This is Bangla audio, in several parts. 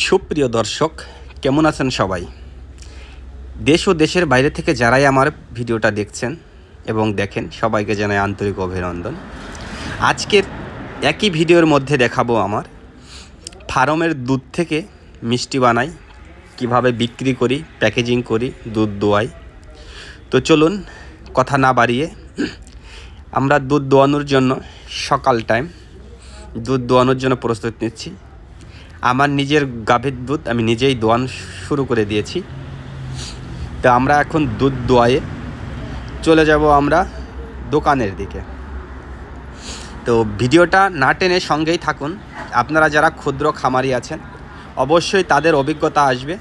সুপ্রিয় দর্শক, কেমন আছেন সবাই? দেশ ও দেশের বাইরে থেকে যারাই আমার ভিডিওটা দেখছেন এবং দেখেন, সবাইকে জানাই আন্তরিক অভিনন্দন। আজকের একই ভিডিওর মধ্যে দেখাবো আমার ফার্মের দুধ থেকে মিষ্টি বানাই, কিভাবে বিক্রি করি, প্যাকেজিং করি, দুধ দোয়াই। তো চলুন কথা না বাড়িয়ে আমরা দুধ দোয়ানোর জন্য সকাল টাইম দুধ দোয়ানোর জন্য প্রস্তুত নিচ্ছি। আমার নিজের গাভীর দুধ আমি নিজেই দোয়ানো শুরু করে দিয়েছি। তো আমরা এখন দুধ দোয়ায়ে চলে যাব আমরা দোকানের দিকে। তো ভিডিওটা না টেনে সঙ্গেই থাকুন। আপনারা যারা ক্ষুদ্র খামারি আছেন, অবশ্যই তাদের অভিজ্ঞতা আসবে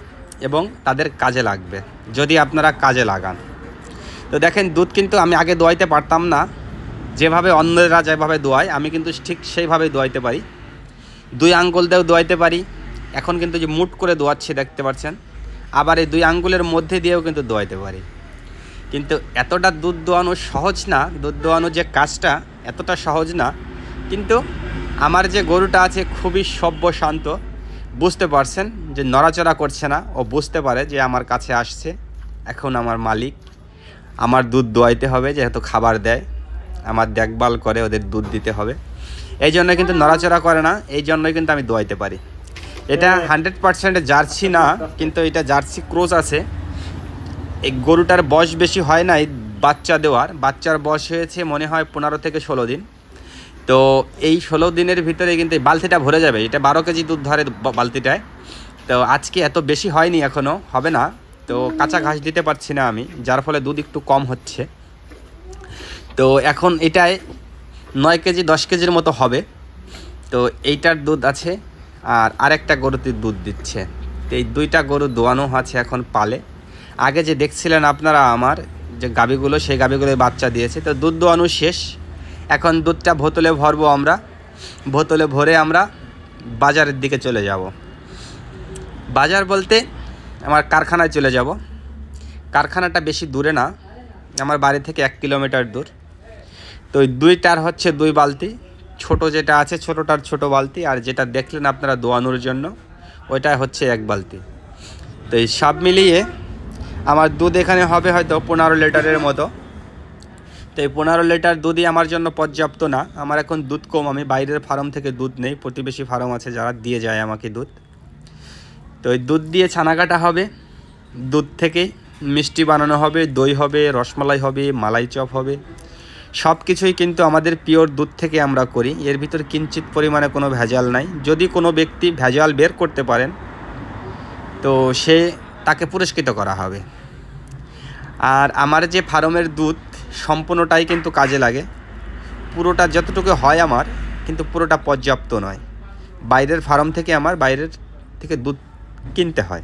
এবং তাদের কাজে লাগবে যদি আপনারা কাজে লাগান। তো দেখেন, দুধ কিন্তু আমি আগে দোয়াইতে পারতাম না, যেভাবে অন্যরা যেভাবে দোয়ায় আমি কিন্তু ঠিক সেইভাবেই দোয়াইতে পারি। 2 আঙ্গুল দিয়েও দোয়াইতে পারি। এখন কিন্তু যে মুট করে দোয়াচ্ছি দেখতে পাচ্ছেন, আবার এই 2 আঙ্গুলের মধ্যে দিয়েও কিন্তু দোয়াইতে পারি। কিন্তু এতটা দুধ দোয়ানো সহজ না, দুধ দোয়ানো যে কাজটা এতটা সহজ না। কিন্তু আমার যে গরুটা আছে খুবই সভ্য শান্ত, বুঝতে পারছেন যে নড়াচড়া করছে না। ও বুঝতে পারে যে আমার কাছে আসছে, এখন আমার মালিক, আমার দুধ দোয়াইতে হবে, যেহেতু খাবার দেয়, আমার দেখভাল করে, ওদের দুধ দিতে হবে। এই জন্য কিন্তু নড়াচড়া করে না, এই জন্যই কিন্তু আমি দোয়াইতে পারি। এটা 100% জার্সি না, কিন্তু এটা জার্সি ক্রস আছে। এই গরুটার বয়স বেশি হয় নাই বাচ্চা দেওয়ার, বাচ্চার বয়স হয়েছে মনে হয় 15 থেকে 16 দিন। তো এই 16 দিনের ভিতরে কিন্তু এই বালতিটা ভরে যাবে। এটা 12 কেজি দুধ ধরে বালতিটায়। তো আজকে এত বেশি হয়নি, এখনও হবে না। তো কাঁচা ঘাস দিতে পারছি না আমি, যার ফলে দুধ একটু কম হচ্ছে। তো এখন এটায় 9 কেজি 10 কেজির মতো হবে। তো এইটার দুধ আছে, আর আরেকটা গরুতে দুধ দিচ্ছে। তো এই 2টা গরু দোয়ানো আছে এখন পালে। আগে যে দেখছিলেন আপনারা আমার যে গাভীগুলো, সেই গাভীগুলো বাচ্চা দিয়েছে। তো দুধ দোয়ানো শেষ, এখন দুধটা বোতলে ভরবো আমরা। বোতলে ভরে আমরা বাজারের দিকে চলে যাব। বাজার বলতে আমার কারখানায় চলে যাব। কারখানাটা বেশি দূরে না, আমার বাড়ি থেকে 1 কিলোমিটার দূর। তো ওই 2টার হচ্ছে 2 বালতি, ছোট যেটা আছে ছোটোটার ছোট বালতি, আর যেটা দেখলেন আপনারা দোয়ানোর জন্য ওইটা হচ্ছে 1 বালতি। তো এই সব মিলিয়ে আমার দুধ এখানে হবে হয়তো 15 লিটারের মতো। তো এই 15 লিটার দুধই আমার জন্য পর্যাপ্ত না, আমার এখন দুধ কম। আমি বাইরের ফার্ম থেকে দুধ নেই, প্রতিবেশী ফার্ম আছে যারা দিয়ে যায় আমাকে দুধ। তো ওই দুধ দিয়ে ছানা কাটা হবে, দুধ থেকে মিষ্টি বানানো হবে, দই হবে, রসমালাই হবে, মালাই চপ হবে। সব কিছুই কিন্তু আমাদের পিওর দুধ থেকে আমরা করি। এর ভিতর কিঞ্চিত পরিমাণে কোনো ভেজাল নাই। যদি কোনো ব্যক্তি ভেজাল বের করতে পারেন, তো তাকে পুরস্কৃত করা হবে। আর আমার যে ফার্মের দুধ সম্পূর্ণটাই কিন্তু কাজে লাগে। পুরোটা যতটুকু হয় আমার, কিন্তু পুরোটা পর্যাপ্ত নয়। বাইরের ফার্ম থেকে আমার বাইরের থেকে দুধ কিনতে হয়।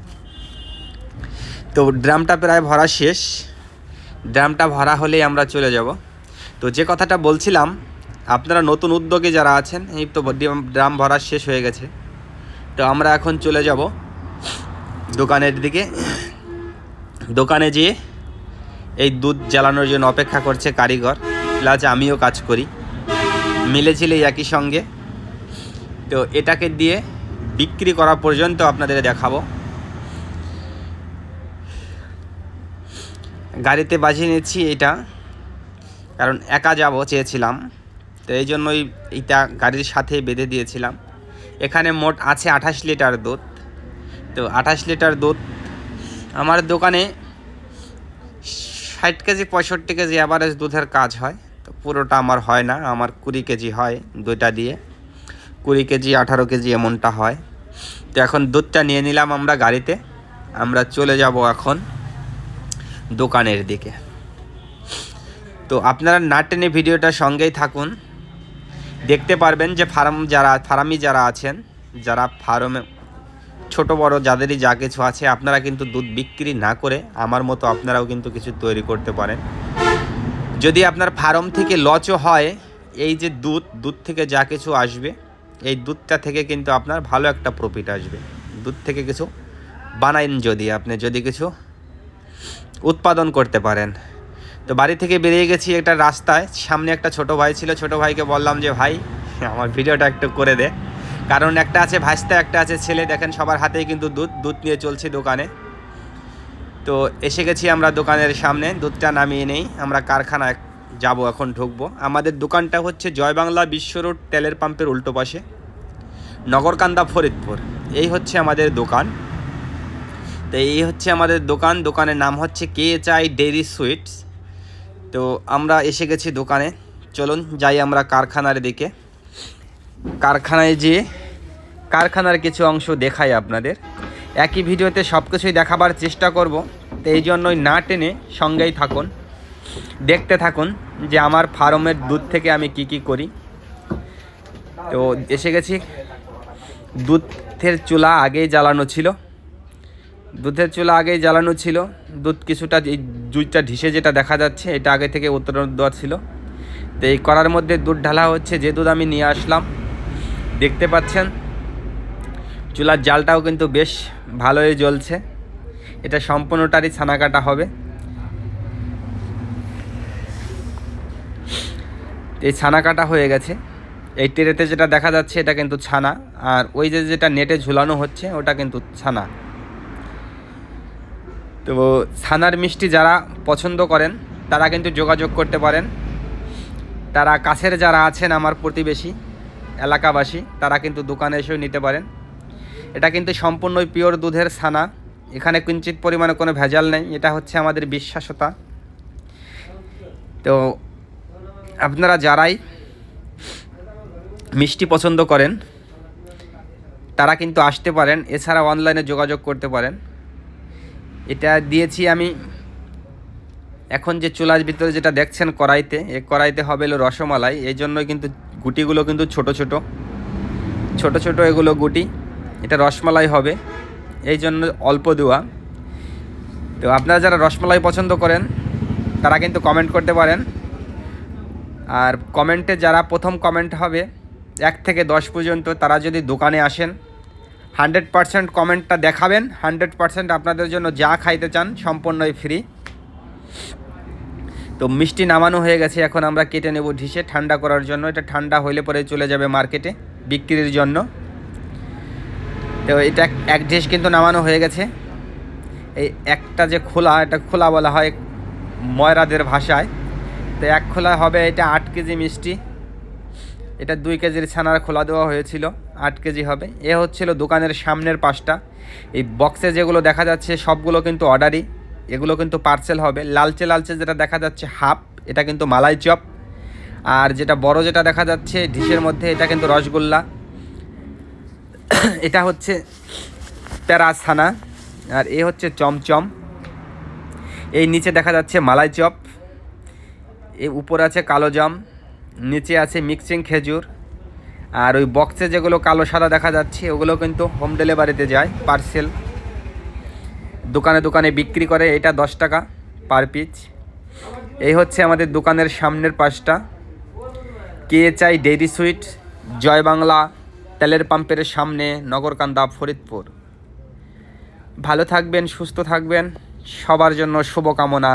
তো ড্রামটা প্রায় ভরা শেষ, ড্রামটা ভরা হলেই আমরা চলে যাব। তো যে কথাটা বলছিলাম, আপনারা নতুন উদ্যোগে যারা আছেন, এই তো ড্রাম ভরা শেষ হয়ে গেছে। তো আমরা এখন চলে যাব দোকানের দিকে। দোকানে যেয়ে এই দুধ জ্বালানোর জন্য অপেক্ষা করছে কারিগর, প্লাস আমিও কাজ করি, মিলেছিলে একই সঙ্গে। তো এটাকে দিয়ে বিক্রি করা পর্যন্ত আপনাদের দেখাবো। গাড়িতে বাজিয়ে নিচ্ছি এটা, কারণ একা যাব চেয়েছিলাম, তো এই জন্যই এইটা গাড়ির সাথে বেঁধে দিয়েছিলাম। এখানে মোট আছে 28 লিটার দুধ। তো 28 লিটার দুধ আমার দোকানে 60 কেজি 65 কেজি অ্যাভারেজ দুধের কাজ হয়। তো পুরোটা আমার হয় না, আমার 20 কেজি হয়, 2টা দিয়ে 20 কেজি 18 কেজি এমনটা হয়। তো এখন দুধটা নিয়ে নিলাম আমরা গাড়িতে, আমরা চলে যাব এখন দোকানের দিকে। তো আপনারা না টেনে ভিডিওটা সঙ্গেই থাকুন, দেখতে পারবেন যে ফার্মি যারা আছেন, যারা ফার্মে ছোট বড় যাদেরই যা কিছু আছে, আপনারা কিন্তু দুধ বিক্রি না করে আমার মতো আপনারাও কিন্তু কিছু তৈরি করতে পারেন। যদি আপনার ফার্ম থেকে লচও হয়, এই যে দুধ থেকে যা কিছু আসবে, এই দুধটা থেকে কিন্তু আপনার ভালো একটা প্রফিট আসবে। দুধ থেকে কিছু বানাইন, যদি কিছু উৎপাদন করতে পারেন। তো বাড়ি থেকে বেরিয়ে গেছি একটা রাস্তায়, সামনে একটা ছোট ভাই ছিল। ছোট ভাইকে বললাম যে ভাই আমার ভিডিওটা একটু করে দে। কারণ একটা আছে ভাস্তা, একটা আছে ছেলে। দেখেন সবার হাতেই কিন্তু দুধ নিয়ে চলছে দোকানে। তো এসে গেছি আমরা দোকানের সামনে, দুধটা নামিয়ে নেই, আমরা কারখানায় যাব, এখন ঢুকবো। আমাদের দোকানটা হচ্ছে জয়বাংলা বিশ্ব রোড তেলের পাম্পের উল্টো পাশে, নগরকান্দা, ফরিদপুর। এই হচ্ছে আমাদের দোকান। তো এই হচ্ছে আমাদের দোকান। দোকানের নাম হচ্ছে KHI ডেইরি সুইটস। তো আমরা এসে গেছি দোকানে। চলুন যাই আমরা কারখানার দিকে। কারখানায় যেয়ে কারখানার কিছু অংশ দেখাই আপনাদের। একই ভিডিওতে সব কিছুই দেখাবার চেষ্টা করব, তো এই জন্যই না টেনে সঙ্গেই থাকুন, দেখতে থাকুন যে আমার ফার্মের দুধ থেকে আমি কি করি। তো এসে গেছি। দুধের চুলা আগেই জ্বালানো ছিল, দুধ কিছুটা, এই দুধটা ঢিসে যেটা দেখা যাচ্ছে এটা আগে থেকে উত্তোলন দেওয়া ছিল। তো এই কড়ার মধ্যে দুধ ঢালা হচ্ছে, যে দুধ আমি নিয়ে আসলাম। দেখতে পাচ্ছেন চুলার জালটাও কিন্তু বেশ ভালোই জ্বলছে। এটা সম্পূর্ণটারই ছানা কাটা হবে। এই ছানা কাটা হয়ে গেছে। এই ট্রেতে যেটা দেখা যাচ্ছে এটা কিন্তু ছানা, আর ওই যেটা নেটে ঝুলানো হচ্ছে ওটা কিন্তু ছানা। তো ছানার মিষ্টি যারা পছন্দ করেন তারা কিন্তু যোগাযোগ করতে পারেন। তারা কাছের যারা আছেন আমার প্রতিবেশী এলাকাবাসী, তারা কিন্তু দোকানে এসেও নিতে পারেন। এটা কিন্তু সম্পূর্ণই পিওর দুধের ছানা, এখানে কিঞ্চিত পরিমাণে কোনো ভেজাল নেই। এটা হচ্ছে আমাদের বিশ্বাসতা। তো আপনারা যারাই মিষ্টি পছন্দ করেন তারা কিন্তু আসতে পারেন, এছাড়া অনলাইনে যোগাযোগ করতে পারেন। এটা দিয়েছি আমি এখন যে চুলার ভিতরে যেটা দেখছেন কড়াইতে, এই কড়াইতে হবে হলো রসমালাই। এই জন্যই কিন্তু গুটিগুলো কিন্তু ছোট ছোট এগুলো গুটি। এটা রসমালাই হবে, এই জন্য অল্প দেওয়া। তো আপনারা যারা রসমালাই পছন্দ করেন তারা কিন্তু কমেন্ট করতে পারেন। আর কমেন্টে যারা প্রথম কমেন্ট হবে 1 থেকে 10 পর্যন্ত, তারা যদি দোকানে আসেন 100% কমেন্টটা দেখাবেন। 100% আপনাদের জন্য যা খাইতে চান সম্পূর্ণই ফ্রি। তো মিষ্টি নামানো হয়ে গেছে, এখন আমরা কেটে নেব ঢিসে ঠান্ডা করার জন্য। এটা ঠান্ডা হইলে পরে চলে যাবে মার্কেটে বিক্রির জন্য। তো এটা এক ঢিস কিন্তু নামানো হয়ে গেছে। এই একটা যে খোলা, এটা খোলা বলা হয় ময়রাদের ভাষায়। তো এক খোলা হবে এটা 8 কেজি মিষ্টি। এটা 2 কেজির ছানার খোলা দেওয়া হয়েছিল, 8 কেজি হবে। এ হচ্ছিল দোকানের সামনের পাশটা। এই বক্সে যেগুলো দেখা যাচ্ছে সবগুলো কিন্তু অর্ডারই, এগুলো কিন্তু পার্সেল হবে। লালচে যেটা দেখা যাচ্ছে হাফ, এটা কিন্তু মালাই চপ। আর যেটা বড় যেটা দেখা যাচ্ছে ডিশের মধ্যে, এটা কিন্তু রসগোল্লা। এটা হচ্ছে প্যারা ছানা। আর এ হচ্ছে চমচম। এই নিচে দেখা যাচ্ছে মালাই চপ, এই উপর আছে কালো জাম, নিচে আছে মিক্সিং খেজুর। আর ওই বক্সে যেগুলো কালো সাদা দেখা যাচ্ছে ওগুলো কিন্তু হোম ডেলিভারিতে যায়, পার্সেল। দোকানে বিক্রি করে, এটা 10 টাকা পার পিস। এই হচ্ছে আমাদের দোকানের সামনের পাশটা, KHI ডেইরি সুইট, জয়বাংলা তেলের পাম্পের সামনে, নগরকান্দা, ফরিদপুর। ভালো থাকবেন, সুস্থ থাকবেন, সবার জন্য শুভকামনা।